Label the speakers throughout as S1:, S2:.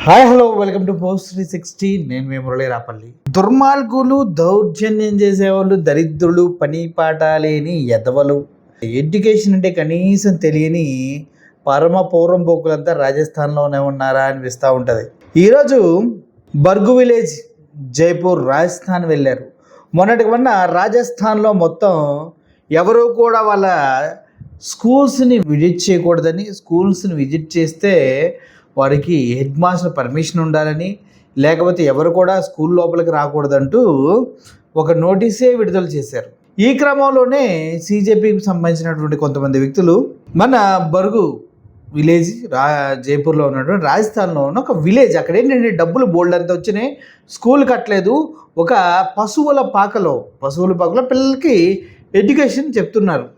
S1: Hi hello welcome to post 360. నేను మీ మురళీ రాపల్లి. దుర్మార్గులు, దౌర్జన్యం చేసేవాళ్ళు, దరిద్రులు, పని పాట లేని ఎదవలు, ఎడ్యుకేషన్ అంటే కనీసం తెలియని పరమ పూర్వం పోకులంతా రాజస్థాన్లోనే ఉన్నారా అనిపిస్తూ ఉంటుంది. ఈరోజు బర్గు విలేజ్, జైపూర్, రాజస్థాన్ వెళ్ళారు. మొన్నటికి మొన్న రాజస్థాన్లో మొత్తం ఎవరు కూడా వాళ్ళ స్కూల్స్ని విజిట్ చేయకూడదని, స్కూల్స్ని విజిట్ చేస్తే వారికి హెడ్ మాస్టర్ పర్మిషన్ ఉండాలని, లేకపోతే ఎవరు కూడా స్కూల్ లోపలికి రాకూడదంటూ ఒక నోటీసే విడుదల చేశారు. ఈ క్రమంలోనే సీజేపీకి సంబంధించినటువంటి కొంతమంది వ్యక్తులు మన బర్గు విలేజ్, జైపూర్లో ఉన్నటువంటి రాజస్థాన్లో ఉన్న ఒక విలేజ్, అక్కడ ఏంటంటే డబ్బులు బోల్డ్ అంతా వచ్చినాయి, స్కూల్ కట్టలేదు, ఒక పశువుల పాకలో పిల్లలకి ఎడ్యుకేషన్ చెప్తున్నారు,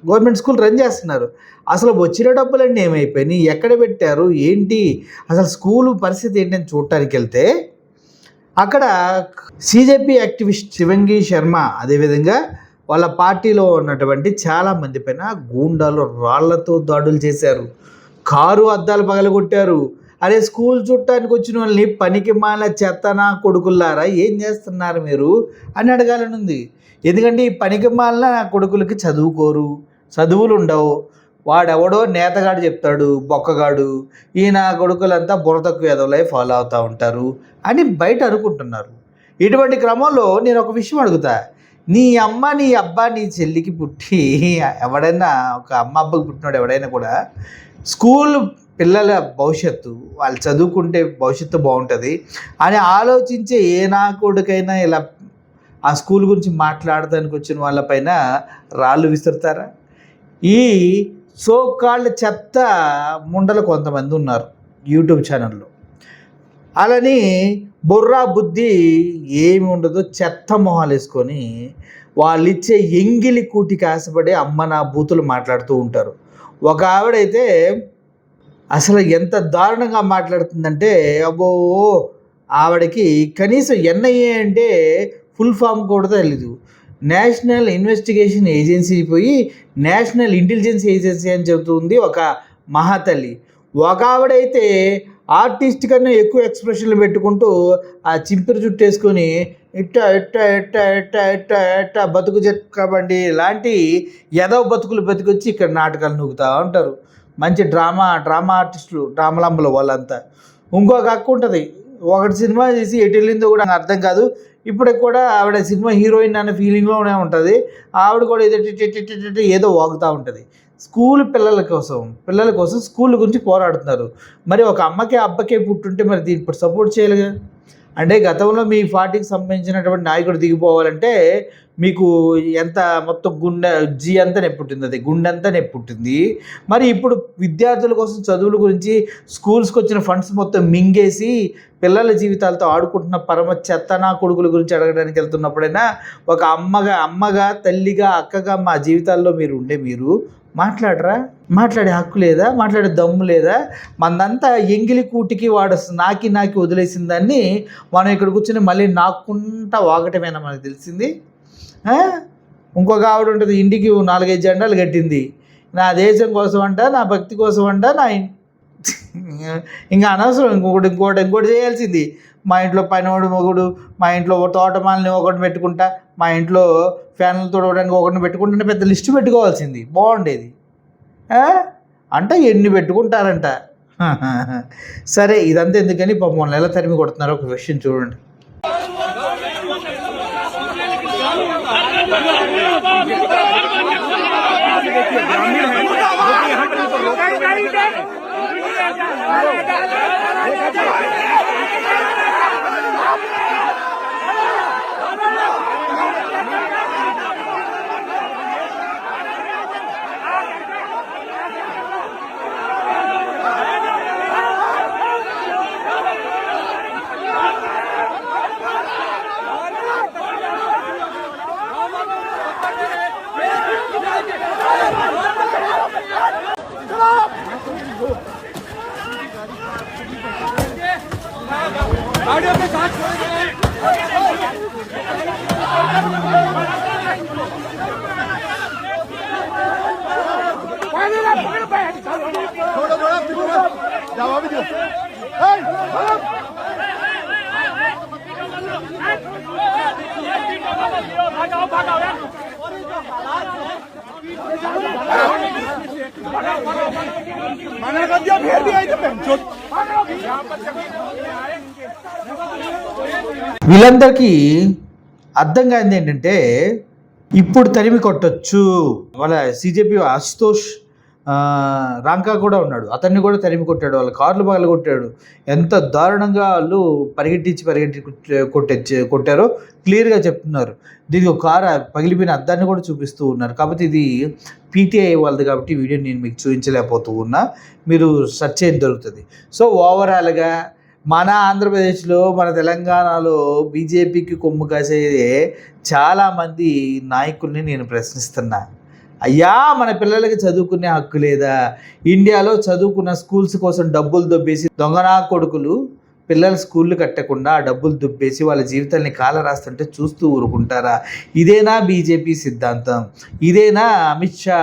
S1: గవర్నమెంట్ స్కూల్ రన్ చేస్తున్నారు. అసలు వచ్చిన డబ్బులన్నీ ఏమైపోయినాయి, ఎక్కడ పెట్టారు, ఏంటి అసలు స్కూలు పరిస్థితి ఏంటని చూడటానికి వెళ్తే అక్కడ సీజేపీ యాక్టివిస్ట్ శివంగి శర్మ, అదేవిధంగా వాళ్ళ పార్టీలో ఉన్నటువంటి చాలామంది పైన గూండాలు రాళ్లతో దాడులు చేశారు, కారు అద్దాలు పగలగొట్టారు. అరే స్కూల్ చూడటానికి వచ్చిన వాళ్ళని పనికి మాల చెత్తనా కొడుకుల్లారా ఏం చేస్తున్నారు మీరు అని అడగాలని ఉంది. ఎందుకంటే ఈ పనికి మాలిన కొడుకులకి చదువులు ఉండవు, వాడెవడో నేతగాడు చెప్తాడు బొక్కగాడు, ఈయన కొడుకులంతా బుర్రతక్కువ ఎదవలై ఫాలో అవుతూ ఉంటారు అని బయట అనుకుంటున్నారు. ఇటువంటి క్రమంలో నేను ఒక విషయం అడుగుతా, నీ అమ్మ, నీ అబ్బా, నీ చెల్లికి పుట్టి ఎవడైనా, ఒక అమ్మ అబ్బకి పుట్టినాడు ఎవడైనా కూడా స్కూల్ పిల్లల భవిష్యత్తు, వాళ్ళు చదువుకుంటే భవిష్యత్తు బాగుంటుంది అని ఆలోచించే ఏ నా కొడుకైనా ఇలా ఆ స్కూల్ గురించి మాట్లాడటానికి వచ్చిన వాళ్ళపైన రాళ్ళు విసురుతారా? ఈ సోకాళ్ళ చెత్త ముండలు కొంతమంది ఉన్నారు యూట్యూబ్ ఛానల్లో. అలాని బుర్రా బుద్ధి ఏమి ఉండదో చెత్త మొహాలు వేసుకొని వాళ్ళు ఇచ్చే ఎంగిలి కూటికి ఆశపడి అమ్మ నా బూతులు మాట్లాడుతూ ఉంటారు. ఒక ఆవిడైతే అసలు ఎంత దారుణంగా మాట్లాడుతుందంటే, అబ్బో, ఆవిడకి కనీసం ఎన్ఐఏ అంటే ఫుల్ ఫామ్ కూడా తెలీదు. నేషనల్ ఇన్వెస్టిగేషన్ ఏజెన్సీ పోయి నేషనల్ ఇంటెలిజెన్స్ ఏజెన్సీ అని చెబుతుంది ఒక మహాతల్లి. ఒక ఆవిడైతే ఆర్టిస్ట్ కన్నా ఎక్కువ ఎక్స్ప్రెషన్లు పెట్టుకుంటూ ఆ చింపిరి జుట్టు వేసుకొని ఇట్ట ఇట్ట ఇట్ట ఇట్ట ఇట్ట ఇట్ట బతుకు చెక్కబండి లాంటి ఎదవ బతుకులు బతికొచ్చి ఇక్కడ నాటకాలు నూగుతూ ఉంటారు. మంచి డ్రామా ఆర్టిస్టులు, డ్రామాలంబలు వాళ్ళంతా. ఇంకొక హక్కు ఉంటుంది, ఒకటి సినిమా చేసి ఎటు వెళ్ళిందో కూడా అర్థం కాదు. ఇప్పటికి కూడా ఆవిడ సినిమా హీరోయిన్ అనే ఫీలింగ్లోనే ఉంటుంది. ఆవిడ కూడా ఏదో వాగుతూ ఉంటుంది. పిల్లల కోసం స్కూల్ గురించి పోరాడుతున్నారు. మరి ఒక అమ్మకే అబ్బకే పుట్టుంటే మరి దీన్ని ఇప్పుడు సపోర్ట్ చేయాలిగా. అంటే గతంలో మీ పార్టీకి సంబంధించినటువంటి నాయకుడు దిగిపోవాలంటే మీకు ఎంత మొత్తం జీ అంతా నొప్పుంటుంది, అది గుండెంతా నొప్పుంటుంది. మరి ఇప్పుడు విద్యార్థుల కోసం చదువుల గురించి స్కూల్స్కి వచ్చిన ఫండ్స్ మొత్తం మింగేసి పిల్లల జీవితాలతో ఆడుకుంటున్న పరమ చెత్తనా కొడుకుల గురించి అడగడానికి వెళ్తున్నప్పుడైనా ఒక అమ్మగా తల్లిగా అక్కగా మా జీవితాల్లో మీరు మాట్లాడరా? మాట్లాడే హక్కు లేదా? మాట్లాడే దమ్ము లేదా? మనదంతా ఎంగిలి కూటికి వాడు నాకి వదిలేసిన దాన్ని మనం ఇక్కడ కూర్చొని మళ్ళీ నాకుంటా వాగటమేనా మనకు తెలిసింది. ఇంకొక ఆవిడ ఉంటుంది, ఇంటికి 4-5 జెండాలు కట్టింది, నా దేశం కోసం అంట, నా భక్తి కోసం అంట, ఇంకా అనవసరం ఇంకోటి చేయాల్సింది. మా ఇంట్లో పనివాడు మొగుడు, మా ఇంట్లో తోటమాలని ఒకటి పెట్టుకుంటా, మా ఇంట్లో ఫ్యాన్లు తోడవడానికి ఒకటిని పెట్టుకుంటే పెద్ద లిస్టు పెట్టుకోవాల్సింది, బాగుండేది. అంటే ఎన్ని పెట్టుకుంటారంట. సరే, ఇదంతా ఎందుకని పాపం నెల తరిమి కొడుతున్నారు. ఒక విషయం చూడండి. गाड़ियों के साथ छोड़ వీళ్ళందరికీ అర్థం కానిది ఏంటంటే ఇప్పుడు తరిమి కొట్టచ్చు. వాళ్ళ సిజేపి అశుతోష్ రాంకా కూడా ఉన్నాడు, అతన్ని కూడా తరిమి కొట్టాడు, వాళ్ళ కార్లు పగల కొట్టాడు. ఎంత దారుణంగా వాళ్ళు పరిగెట్టి కొట్టారో క్లియర్గా చెప్తున్నారు. దీనికి ఒక కారు పగిలిపోయిన అద్దాన్ని కూడా చూపిస్తూ ఉన్నారు. కాబట్టి ఇది పీటీఐ వాళ్ళది కాబట్టి వీడియో నేను మీకు చూపించలేకపోతూ ఉన్నా, మీరు సెర్చ్ చేయడం దొరుకుతుంది. సో ఓవరాల్గా మన ఆంధ్రప్రదేశ్లో, మన తెలంగాణలో బీజేపీకి కొమ్ము కాసే చాలామంది నాయకుల్ని నేను ప్రశ్నిస్తున్నా. అయ్యా, మన పిల్లలకి చదువుకునే హక్కు లేదా? ఇండియాలో చదువుకున్న స్కూల్స్ కోసం డబ్బులు దొబ్బేసి దొంగనా కొడుకులు పిల్లల స్కూళ్ళు కట్టకుండా ఆ డబ్బులు దుబ్బేసి వాళ్ళ జీవితాన్ని కాల రాస్తుంటే చూస్తూ ఊరుకుంటారా? ఇదేనా బీజేపీ సిద్ధాంతం? ఇదేనా అమిత్ షా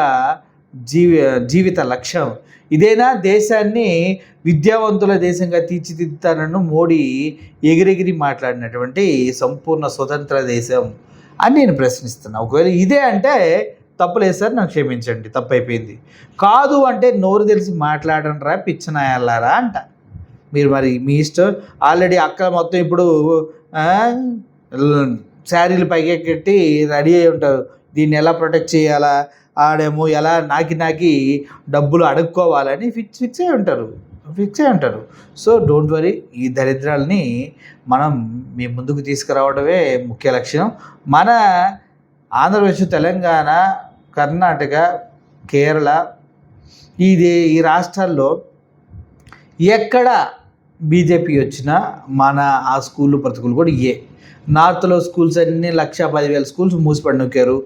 S1: జీవిత లక్ష్యం? ఇదేనా దేశాన్ని విద్యావంతుల దేశంగా తీర్చిదిద్దుతానన్ను మోడీ ఎగిరెగిరి మాట్లాడినటువంటి సంపూర్ణ స్వతంత్ర దేశం అని నేను ప్రశ్నిస్తున్నా. ఒకవేళ ఇదే అంటే తప్పులేదు సార్, నాకు క్షమించండి, తప్పైపోయింది. కాదు అంటే నోరు తెలిసి మాట్లాడండి రా పిచ్చనాయాలారా అంట. మీరు మరి మీ ఇష్టం. ఆల్రెడీ అక్కలు మొత్తం ఇప్పుడు శారీలు పైకెట్టి రెడీ అయి ఉంటారు. దీన్ని ఎలా ప్రొటెక్ట్ చేయాలా, ఆడేమో ఎలా నాకి డబ్బులు అడుక్కోవాలని ఫిక్స్ అయి ఉంటారు. సో డోంట్ వరీ, ఈ దరిద్రాలని మనం మీ ముందుకు తీసుకురావడమే ముఖ్య లక్ష్యం. మన ఆంధ్రప్రదేశ్, తెలంగాణ, కర్ణాటక, కేరళ ఈ రాష్ట్రాల్లో ఎక్కడ బీజేపీ వచ్చినా మన ఆ స్కూళ్ళు బ్రతుకులు కూడా నార్త్లో స్కూల్స్ అన్నీ 1,10,000 స్కూల్స్ మూసిపడి నొక్కారు.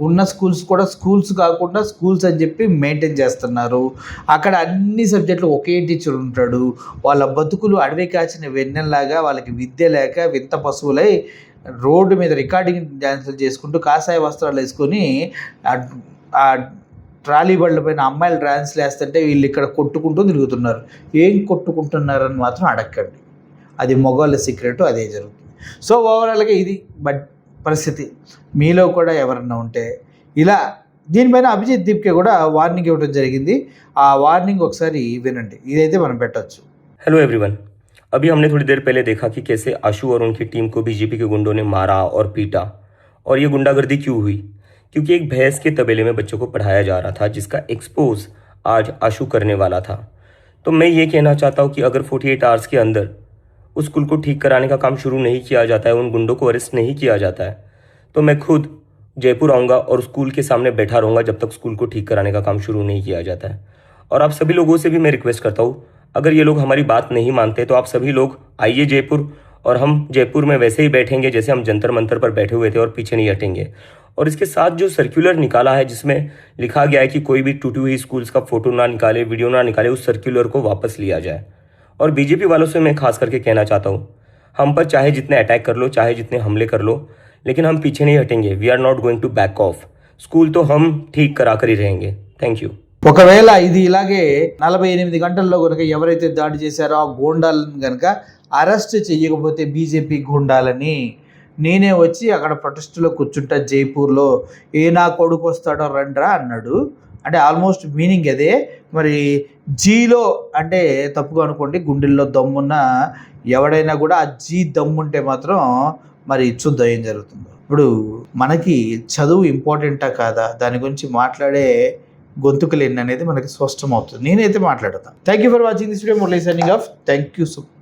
S1: ఉన్న స్కూల్స్ కూడా స్కూల్స్ కాకుండా స్కూల్స్ అని చెప్పి మెయింటైన్ చేస్తున్నారు. అక్కడ అన్ని సబ్జెక్టులు ఒకే టీచర్ ఉంటాడు. వాళ్ళ బతుకులు అడవి కాచిన వెన్నెల్లాగా వాళ్ళకి విద్య లేక వింత పశువులై రోడ్డు మీద రికార్డింగ్ డ్యాన్సులు చేసుకుంటూ కాషాయ వస్త్రాలు వేసుకొని ఆ ట్రాలీ బండ్ల పైన అమ్మాయిలు డ్యాన్స్లు వేస్తుంటే వీళ్ళు ఇక్కడ కొట్టుకుంటూ తిరుగుతున్నారు. ఏం కొట్టుకుంటున్నారని మాత్రం అడగండి, అది మగవాళ్ళ సీక్రెట్, అదే జరుగుతుంది. సో ఓవరాల్గా ఇది పరిస్థితి. మీలో కూడా ఎవరన్నా ఉంటే ఇలా దీనిపైన అభిజిత్ దీప్కే కూడా వార్నింగ్ ఇవ్వడం జరిగింది. ఆ వార్నింగ్ ఒకసారి వినండి, ఇదైతే మనం పెట్టచ్చు.
S2: हेलो एवरीवन, अभी हमने थोड़ी देर पहले देखा कि कैसे आशु और उनकी टीम को बीजेपी के गुंडों ने मारा और पीटा। और ये गुंडागर्दी क्यों हुई? क्योंकि एक भैंस के तबेले में बच्चों को पढ़ाया जा रहा था, जिसका एक्सपोज आज आशु करने वाला था। तो मैं ये कहना चाहता हूँ कि अगर 48 आवर्स के अंदर उस स्कूल को ठीक कराने का काम शुरू नहीं किया जाता है, उन गुंडों को अरेस्ट नहीं किया जाता है, तो मैं खुद जयपुर आऊँगा और स्कूल के सामने बैठा रहूँगा जब तक स्कूल को ठीक कराने का काम शुरू नहीं किया जाता है। और आप सभी लोगों से भी मैं रिक्वेस्ट करता हूँ, अगर ये लोग हमारी बात नहीं मानते तो आप सभी लोग आइए जयपुर, और हम जयपुर में वैसे ही बैठेंगे जैसे हम जंतर मंतर पर बैठे हुए थे और पीछे नहीं हटेंगे। और इसके साथ जो सर्कुलर निकाला है जिसमें लिखा गया है कि कोई भी टूटी हुई स्कूल्स का फोटो ना निकाले, वीडियो ना निकाले, उस सर्कुलर को वापस लिया जाए। और बीजेपी वालों से मैं खास करके कहना चाहता हूँ, हम पर चाहे जितने अटैक कर लो, चाहे जितने हमले कर लो, लेकिन हम पीछे नहीं हटेंगे। We are not going to back off. School तो हम ठीक करा कर ही रहेंगे। Thank you.
S1: ఒకవేళ ఇది ఇలాగే 48 గంటల్లో కనుక ఎవరైతే దాడి చేశారో ఆ గూండాలను కనుక అరెస్ట్ చేయకపోతే బీజేపీ గూండాలని నేనే వచ్చి అక్కడ ప్రొటెస్ట్లో కూర్చుంటా జైపూర్లో, ఏ నా కొడుకు వస్తాడో రండ్రా అన్నాడు. అంటే ఆల్మోస్ట్ మీనింగ్ అదే. మరి జీలో అంటే తప్పుగా అనుకోండి, గుండెల్లో దమ్మున్న ఎవడైనా కూడా ఆ జీ దమ్ముంటే మాత్రం మరి చూద్దాం ఏం జరుగుతుందో. ఇప్పుడు మనకి చదువు ఇంపార్టెంటా కాదా, దాని గురించి మాట్లాడే గొంతుకులు ఎన్ని అనేది మనకి స్పష్టమవుతుంది. నేనైతే మాట్లాడతాను. Thank you for watching this video. Murali signing off. Thank you so much.